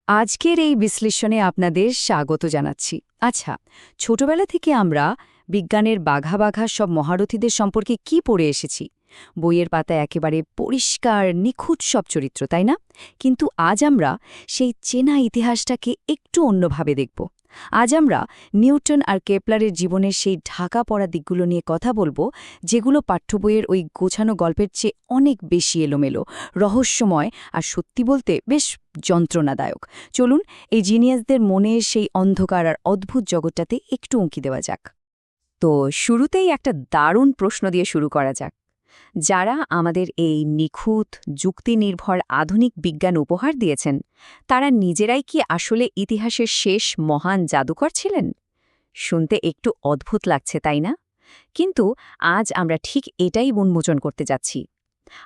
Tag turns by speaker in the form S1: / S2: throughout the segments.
S1: আজকের এই বিশ্লেষণে আপনাদের স্বাগত জানাচ্ছি। আচ্ছা, ছোটবেলা থেকে আমরা বিজ্ঞানের বাঘা বাঘা সব মহারথীদের সম্পর্কে কি পড়ে এসেছি? বইয়ের পাতায় একেবারে পরিষ্কার নিখুঁত সব চরিত্র, তাই না? কিন্তু আজ আমরা সেই চেনা ইতিহাসটাকে একটু অন্যভাবে দেখব। আজ আমরা নিউটন আর কেপলারের জীবনের সেই ঢাকা পড়া দিকগুলো নিয়ে কথা বলবো, যেগুলো পাঠ্যবইয়ের ওই গোছানো গল্পের চেয়ে অনেক বেশি এলোমেলো, রহস্যময় আর সত্যি বলতে বেশ যন্ত্রণাদায়ক। চলুন এই জিনিয়াসদের মনে সেই অন্ধকার আর অদ্ভুত জগৎটাতে একটু উঁকি দেওয়া যাক। তো শুরুতেই একটা দারুণ প্রশ্ন দিয়ে শুরু করা যাক। যারা আমাদের এই নিখুঁত যুক্তিনির্ভর আধুনিক বিজ্ঞান উপহার দিয়েছেন, তারা নিজেরাই কি আসলে ইতিহাসের শেষ মহান জাদুকর ছিলেন? শুনতে একটু অদ্ভুত লাগছে, তাই না? কিন্তু আজ আমরা ঠিক এটাই উন্মোচন করতে যাচ্ছি।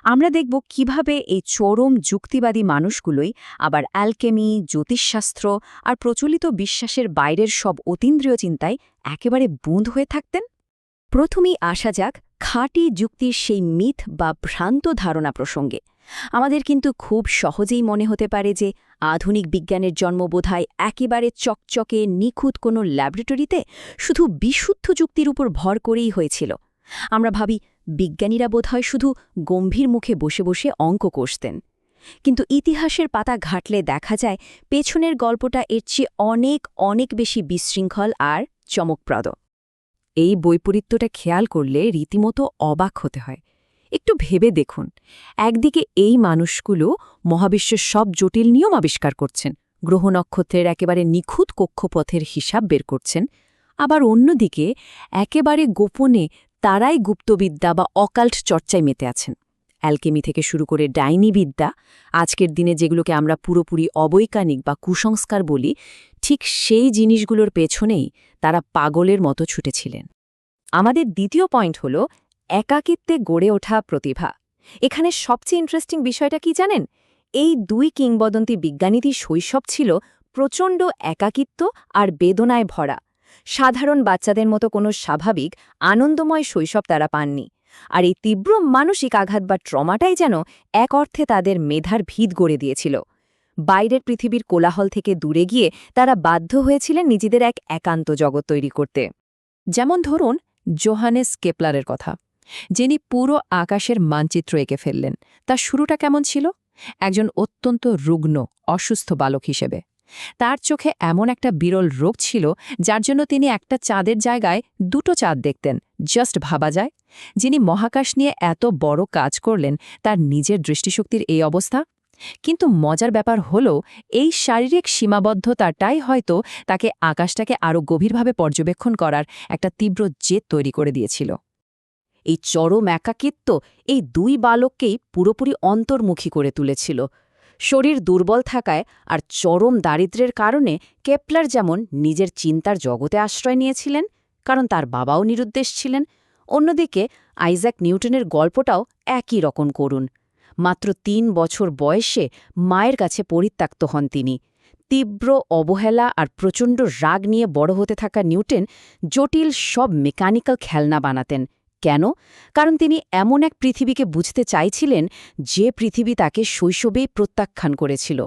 S1: আমরা দেখব কিভাবে এই চরম যুক্তিবাদী মানুষগুলোই আবার অ্যালকেমি, জ্যোতিষশাস্ত্র আর প্রচলিত বিশ্বাসের বাইরের সব অতীন্দ্রিয় চিন্তায় একেবারে বুঁদ হয়ে থাকতেন। প্রথমেই আসা যাক খাঁটি যুক্তির সেই মিথ বা ভ্রান্ত ধারণা প্রসঙ্গে। আমাদের কিন্তু খুব সহজেই মনে হতে পারে যে আধুনিক বিজ্ঞানের জন্ম বোধহয় একেবারে চকচকে নিখুঁত কোনো ল্যাবরেটরিতে শুধু বিশুদ্ধ যুক্তির উপর ভর করেই হয়েছিল। আমরা ভাবি বিজ্ঞানীরা বোধহয় শুধু গম্ভীর মুখে বসে বসে অঙ্ক কষতেন। কিন্তু ইতিহাসের পাতা ঘাটলে দেখা যায় পেছনের গল্পটা এর চেয়ে অনেক অনেক বেশি বিশৃঙ্খল আর চমকপ্রদ। এই বৈপরীত্যটা খেয়াল করলে রীতিমতো অবাক হতে হয়। একটু ভেবে দেখুন, একদিকে এই মানুষগুলো মহাবিশ্বের সব জটিল নিয়ম আবিষ্কার করছেন, গ্রহ নক্ষত্রের একেবারে নিখুঁত কক্ষপথের হিসাব বের করছেন, আবার অন্যদিকে একেবারে গোপনে তারাই গুপ্তবিদ্যা বা অকাল্ট চর্চায় মেতে আছেন। অ্যালকেমি থেকে শুরু করে ডাইনিবিদ্যা, আজকের দিনে যেগুলোকে আমরা পুরোপুরি অবৈজ্ঞানিক বা কুসংস্কার বলি, ঠিক সেই জিনিসগুলোর পেছনেই তারা পাগলের মতো ছুটেছিলেন। আমাদের দ্বিতীয় পয়েন্ট হল একাকিত্বে গড়ে ওঠা প্রতিভা। এখানে সবচেয়ে ইন্টারেস্টিং বিষয়টা কি জানেন? এই দুই কিংবদন্তি বিজ্ঞানীদের শৈশব ছিল প্রচণ্ড একাকিত্ব আর বেদনায় ভরা। সাধারণ বাচ্চাদের মতো কোনো স্বাভাবিক আনন্দময় শৈশব তারা পাননি। আর এই তীব্র মানসিক আঘাত বা ট্রমাটাই যেন এক অর্থে তাদের মেধার ভিত গড়ে দিয়েছিল। বাইরের পৃথিবীর কোলাহল থেকে দূরে গিয়ে তারা বাধ্য হয়েছিলেন নিজেদের এক একান্ত জগৎ তৈরি করতে। যেমন ধরুন জোহানেস কেপলারের কথা, যিনি পুরো আকাশের মানচিত্র এঁকে ফেললেন। তার শুরুটা কেমন ছিল? একজন অত্যন্ত রুগ্ন, অসুস্থ বালক হিসেবে। তার চোখে এমন একটা বিরল রোগ ছিল যার জন্য তিনি একটা চাঁদের জায়গায় দুটো চাঁদ দেখতেন। জাস্ট ভাবা যায়, যিনি মহাকাশ নিয়ে এত বড় কাজ করলেন, তার নিজের দৃষ্টিশক্তির এই অবস্থা। কিন্তু মজার ব্যাপার হলো, এই শারীরিক সীমাবদ্ধতাটাই হয়তো তাকে আকাশটাকে আরও গভীরভাবে পর্যবেক্ষণ করার একটা তীব্র জেদ তৈরি করে দিয়েছিল। এই চরম একাকিত্ব এই দুই বালককেই পুরোপুরি অন্তর্মুখী করে তুলেছিল। শরীর দুর্বল থাকায় আর চরম দারিদ্র্যের কারণে কেপলার যেমন নিজের চিন্তার জগতে আশ্রয় নিয়েছিলেন, কারণ তার বাবাও নিরুদ্দেশ ছিলেন। অন্যদিকে আইজ্যাক নিউটনের গল্পটাও একই রকম করুন। মাত্র ৩ বছর বয়সে মায়ের কাছে পরিত্যক্ত হন তিনি। তীব্র অবহেলা আর প্রচণ্ড রাগ নিয়ে বড় হতে থাকা নিউটন জটিল সব মেকানিক্যাল খেলনা বানাতেন। কেন? কারণ তিনি এমন এক পৃথিবীকে বুঝতে চাইছিলেন যে পৃথিবী তাকে শৈশবেই প্রত্যাখ্যান করেছিল।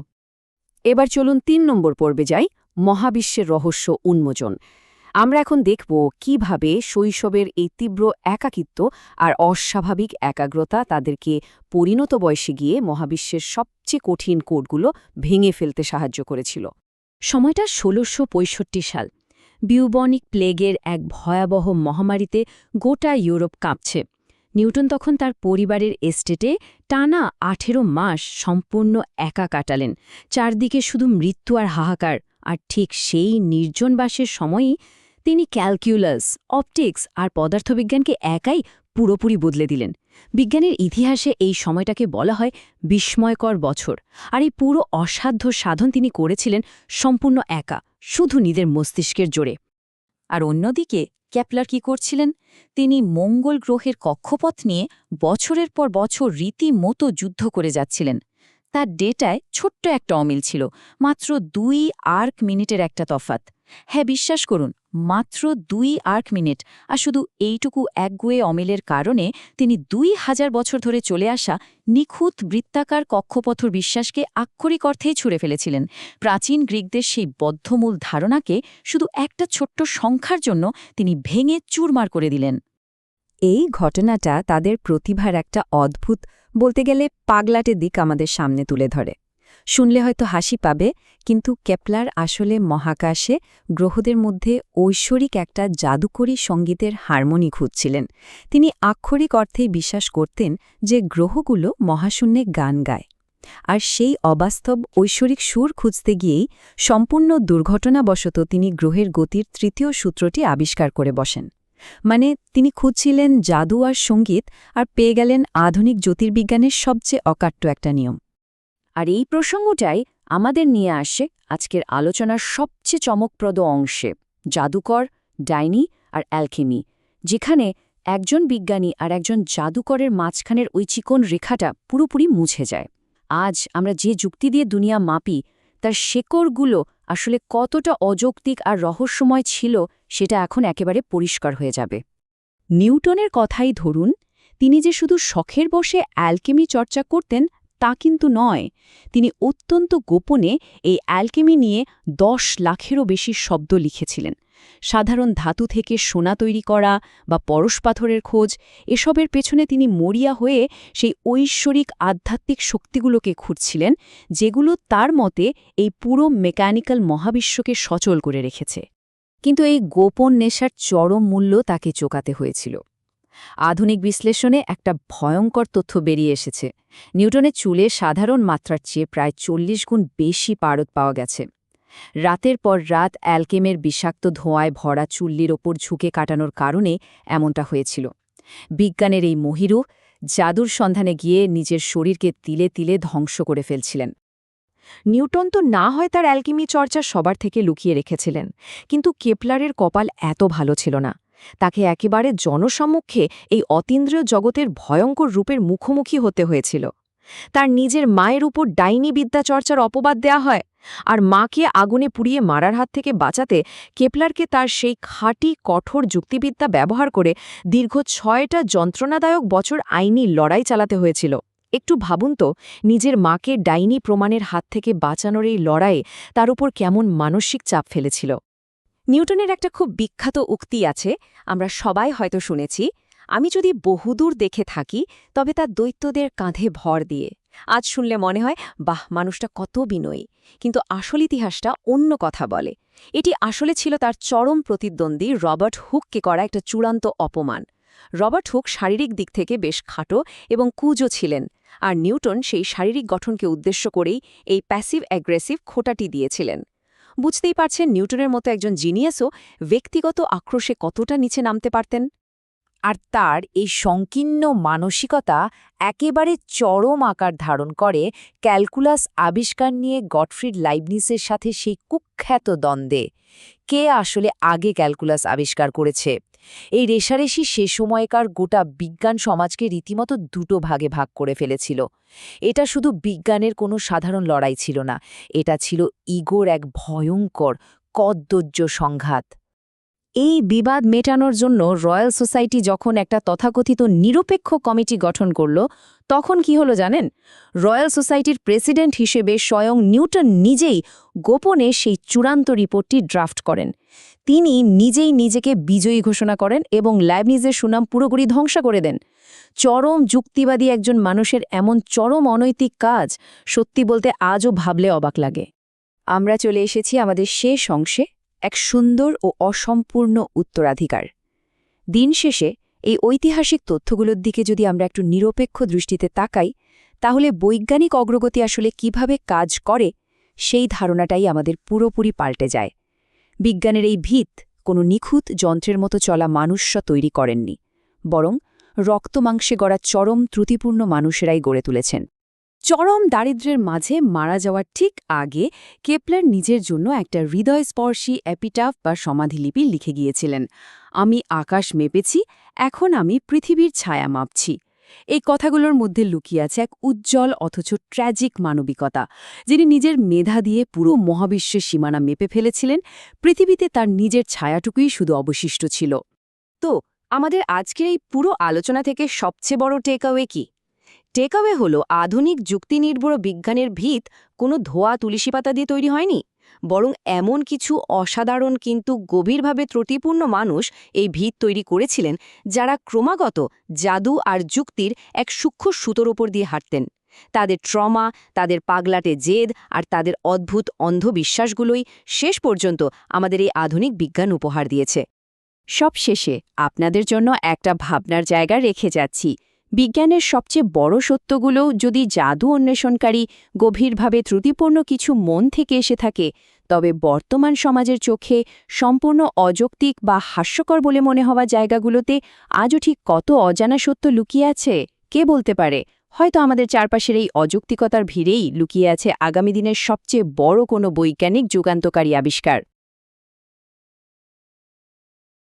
S1: এবার চলুন ৩ নম্বর পর্বে যাই, মহাবিশ্বের রহস্য উন্মোচন। আমরা এখন দেখব কিভাবে শৈশবের এই তীব্র একাকিত্ব আর অস্বাভাবিক একাগ্রতা তাদেরকে পরিণত বয়সে গিয়ে মহাবিশ্বের সবচেয়ে কঠিন কোডগুলো ভেঙে ফেলতে সাহায্য করেছিল। সময়টা ১৬৬৫ সাল। বিউবনিক প্লেগের এক ভয়াবহ মহামারীতে গোটা ইউরোপ কাঁপছে। নিউটন তখন তার পরিবারের এস্টেটে টানা ১৮ মাস সম্পূর্ণ একা কাটালেন। চারদিকে শুধু মৃত্যু আর হাহাকার। আর ঠিক সেই নির্জনবাসের সময়ই তিনি ক্যালকুলাস, অপটিক্স আর পদার্থবিজ্ঞানকে একাই পুরোপুরি বদলে দিলেন। বিজ্ঞানের ইতিহাসে এই সময়টাকে বলা হয় বিস্ময়কর বছর। আর এই পুরো অসাধ্য সাধন তিনি করেছিলেন সম্পূর্ণ একা, শুধু নিজের মস্তিষ্কের জোরে। আর অন্যদিকে কেপলার কি করছিলেন? তিনি মঙ্গল গ্রহের কক্ষপথ নিয়ে বছরের পর বছর রীতিমতো যুদ্ধ করে যাচ্ছিলেন। তার ডেটায় ছোট্ট একটা অমিল ছিল, মাত্র 2 আর্ক মিনিটের একটা তফাৎ। হ্যাঁ, বিশ্বাস করুন, মাত্র 2 আর্ক মিনিট। আর শুধু এইটুকু একগুঁয়ে অমিলের কারণে তিনি 2000 বছর ধরে চলে আসা নিখুঁত বৃত্তাকার কক্ষপথর বিশ্বাসকে আক্ষরিক অর্থেই ছুঁড়ে ফেলেছিলেন। প্রাচীন গ্রিকদের সেই বদ্ধমূল ধারণাকে শুধু একটা ছোট্ট সংখ্যার জন্য তিনি ভেঙে চুরমার করে দিলেন। এই ঘটনাটা তাদের প্রতিভার একটা অদ্ভুত, বলতে গেলে পাগলাটে দিক আমাদের সামনে তুলে ধরে। শুনলে হয়তো হাসি পাবে, কিন্তু কেপলার আসলে মহাকাশে গ্রহদের মধ্যে ঐশ্বরিক একটা জাদুকরী সঙ্গীতের হারমোনি খুঁজছিলেন। তিনি আক্ষরিক অর্থেই বিশ্বাস করতেন যে গ্রহগুলো মহাশূন্যে গান গায়। আর সেই অবাস্তব ঐশ্বরিক সুর খুঁজতে গিয়েই সম্পূর্ণ দুর্ঘটনাবশত তিনি গ্রহের গতির তৃতীয় সূত্রটি আবিষ্কার করে বসেন। মানে তিনি খুঁজছিলেন জাদু আর সঙ্গীত, আর পেয়ে গেলেন আধুনিক জ্যোতির্বিজ্ঞানের সবচেয়ে অকাট্য একটা নিয়ম। আর এই প্রসঙ্গটাই আমাদের নিয়ে আসে আজকের আলোচনার সবচেয়ে চমকপ্রদ অংশে, জাদুকর, ডাইনি আর অ্যালকেমি, যেখানে একজন বিজ্ঞানী আর একজন জাদুকরের মাঝখানের ওই চিকন রেখাটা পুরোপুরি মুছে যায়। আজ আমরা যে যুক্তি দিয়ে দুনিয়া মাপি, তার শেকড়গুলো আসলে কতটা অযৌক্তিক আর রহস্যময় ছিল সেটা এখন একেবারে পরিষ্কার হয়ে যাবে। নিউটনের কথাই ধরুন, তিনি যে শুধু শখের বসে অ্যালকেমি চর্চা করতেন তা কিন্তু নয়। তিনি অত্যন্ত গোপনে এই অ্যালকেমি নিয়ে 10 লাখেরও বেশি শব্দ লিখেছিলেন। সাধারণ ধাতু থেকে সোনা তৈরি করা বা পরশপাথরের খোঁজ, এসবের পেছনে তিনি মরিয়া হয়ে সেই ঐশ্বরিক আধ্যাত্মিক শক্তিগুলোকে খুঁজছিলেন, যেগুলো তার মতে এই পুরো মেকানিক্যাল মহাবিশ্বকে সচল করে রেখেছে। কিন্তু এই গোপন নেশার চরম মূল্য তাকে চোকাতে হয়েছিল। আধুনিক বিশ্লেষণে একটা ভয়ঙ্কর তথ্য বেরিয়ে এসেছে। নিউটনের চুলে সাধারণ মাত্রার চেয়ে প্রায় 40 গুণ বেশি পারদ পাওয়া গেছে। রাতের পর রাত অ্যালকেমের বিষাক্ত ধোঁয়ায় ভরা চুল্লির ওপর ঝুঁকে কাটানোর কারণে এমনটা হয়েছিল। বিজ্ঞানের এই মহিরু জাদুর সন্ধানে গিয়ে নিজের শরীরকে তিলে তিলে ধ্বংস করে ফেলছিলেন। নিউটন তো না হয় তার অ্যালকেমি চর্চা সবার থেকে লুকিয়ে রেখেছিলেন, কিন্তু কেপলারের কপাল এত ভালো ছিল না। তাকে একেবারে জনসম্মুখে এই অতীন্দ্রিয় জগতের ভয়ঙ্কর রূপের মুখোমুখি হতে হয়েছিল। তার নিজের মায়ের উপর ডাইনি বিদ্যা চর্চার অপবাদ দেয়া হয়, আর মাকে আগুনে পুড়িয়ে মারার হাত থেকে বাঁচাতে কেপলারকে তার সেই খাঁটি কঠোর যুক্তিবিদ্যা ব্যবহার করে দীর্ঘ 6টা যন্ত্রণাদায়ক বছর আইনি লড়াই চালাতে হয়েছিল। একটু ভাবুন তো, নিজের মাকে ডাইনি প্রমাণের হাত থেকে বাঁচানোর এই লড়াইয়ে তার উপর কেমন মানসিক চাপ ফেলেছিল। নিউটনের একটা খুব বিখ্যাত উক্তি আছে, আমরা সবাই হয়তো শুনেছি, আমি যদি বহুদূর দেখে থাকি তবে তা দৈত্যদের কাঁধে ভর দিয়ে। আজ শুনলে মনে হয়, বাহ, মানুষটা কত বিনয়ী। কিন্তু আসল ইতিহাসটা অন্য কথা বলে। এটি আসলে ছিল তার চরম প্রতিদ্বন্দ্বী রবার্ট হুককে করা একটা চূড়ান্ত অপমান। রবার্ট হুক শারীরিক দিক থেকে বেশ খাটো এবং কুঁজো ছিলেন, আর নিউটন সেই শারীরিক গঠনকে উদ্দেশ্য করেই এই প্যাসিভ অ্যাগ্রেসিভ খোঁটাটি দিয়েছিলেন। বুঝতেই পারছেন নিউটনের মতো একজন জিনিয়াসও ব্যক্তিগত আক্রোশে কতটা নিচে নামতে পারতেন। আর তার এই সংকীর্ণ মানসিকতা একেবারে চরম আকার ধারণ করে ক্যালকুলাস আবিষ্কার নিয়ে গটফ্রিড লাইবনিসের সাথে সেই কুখ্যাত দ্বন্দ্বে। কে আসলে আগে ক্যালকুলাস আবিষ্কার করেছে? এই রেষারেষি সে সময়কার গোটা বিজ্ঞান সমাজকে রীতিমতো দুটো ভাগে ভাগ করে ফেলেছিল। এটা শুধু বিজ্ঞানের কোনো সাধারণ লড়াই ছিল না, এটা ছিল ইগোর এক ভয়ঙ্কর কদর্য সংঘাত। এই বিবাদ মেটানোর জন্য রয়্যাল সোসাইটি যখন একটা তথাকথিত নিরপেক্ষ কমিটি গঠন করল, তখন কি হলো জানেন? রয়্যাল সোসাইটির প্রেসিডেন্ট হিসেবে স্বয়ং নিউটন নিজেই গোপনে সেই চূড়ান্ত রিপোর্টটি ড্রাফট করেন। তিনি নিজেই নিজেকে বিজয়ী ঘোষণা করেন এবং লাইবনিজের সুনাম পুরোপুরি ধ্বংস করে দেন। চরম যুক্তিবাদী একজন মানুষের এমন চরম অনৈতিক কাজ সত্যি বলতে আজও ভাবলে অবাক লাগে। আমরা চলে এসেছি আমাদের শেষ অংশে, এক সুন্দর ও অসম্পূর্ণ উত্তরাধিকার। দিন শেষে এই ঐতিহাসিক তথ্যগুলোর দিকে যদি আমরা একটু নিরপেক্ষ দৃষ্টিতে তাকাই, তাহলে বৈজ্ঞানিক অগ্রগতি আসলে কিভাবে কাজ করে সেই ধারণাটাই আমাদের পুরোপুরি পাল্টে যায়। বিজ্ঞানের এই ভিত কোনো নিখুঁত যন্ত্রের মতো চলা মানুষ্য তৈরি করেননি, বরং রক্তমাংসে গড়া চরম ত্রুটিপূর্ণ মানুষেরাই গড়ে তুলেছেন। চরম দারিদ্র্যের মাঝে মারা যাওয়ার ঠিক আগে কেপলার নিজের জন্য একটা হৃদয়স্পর্শী এপিটাফ বা সমাধিলিপি লিখে গিয়েছিলেন, আমি আকাশ মেপেছি, এখন আমি পৃথিবীর ছায়া মাপছি। এই কথাগুলোর মধ্যে লুকিয়ে আছে এক উজ্জ্বল অথচ ট্র্যাজিক মানবিকতা, যিনি নিজের মেধা দিয়ে পুরো মহাবিশ্বের সীমানা মেপে ফেলেছিলেন। পৃথিবীতে তার নিজের ছায়াটুকুই শুধু অবশিষ্ট ছিল। তো আমাদের আজকের এই পুরো আলোচনা থেকে সবচেয়ে বড় টেকঅ্যাওয়ে কি? টেকঅ্যাওয়ে হলো আধুনিক যুক্তিনির্ভর বিজ্ঞানের ভিত কোনো ধোয়া তুলসী পাতা দিয়ে তৈরি হয়নি, বরং এমন কিছু অসাধারণ কিন্তু গভীরভাবে ত্রুটিপূর্ণ মানুষ এই ভিত তৈরি করেছিলেন, যারা ক্রমাগত জাদু আর যুক্তির এক সূক্ষ্ম সুতোর ওপর দিয়ে হাঁটতেন। তাদের ট্রমা, তাদের পাগলাটে জেদ আর তাদের অদ্ভুত অন্ধবিশ্বাসগুলোই শেষ পর্যন্ত আমাদের এই আধুনিক বিজ্ঞান উপহার দিয়েছে। সবশেষে আপনাদের জন্য একটা ভাবনার জায়গা রেখে যাচ্ছি। বিজ্ঞানের সবচেয়ে বড় সত্যগুলো যদি জাদু অন্বেষণকারী গভীরভাবে ত্রুটিপূর্ণ কিছু মন থেকে এসে থাকে, তবে বর্তমান সমাজের চোখে সম্পূর্ণ অযৌক্তিক বা হাস্যকর বলে মনে হওয়া জায়গাগুলোতে আজও ঠিক কত অজানা সত্য লুকিয়ে আছে কে বলতে পারে? হয়তো আমাদের চারপাশের এই অযৌক্তিকতার ভিড়েই লুকিয়ে আছে আগামী দিনের সবচেয়ে বড় কোনো বৈজ্ঞানিক যুগান্তকারী আবিষ্কার।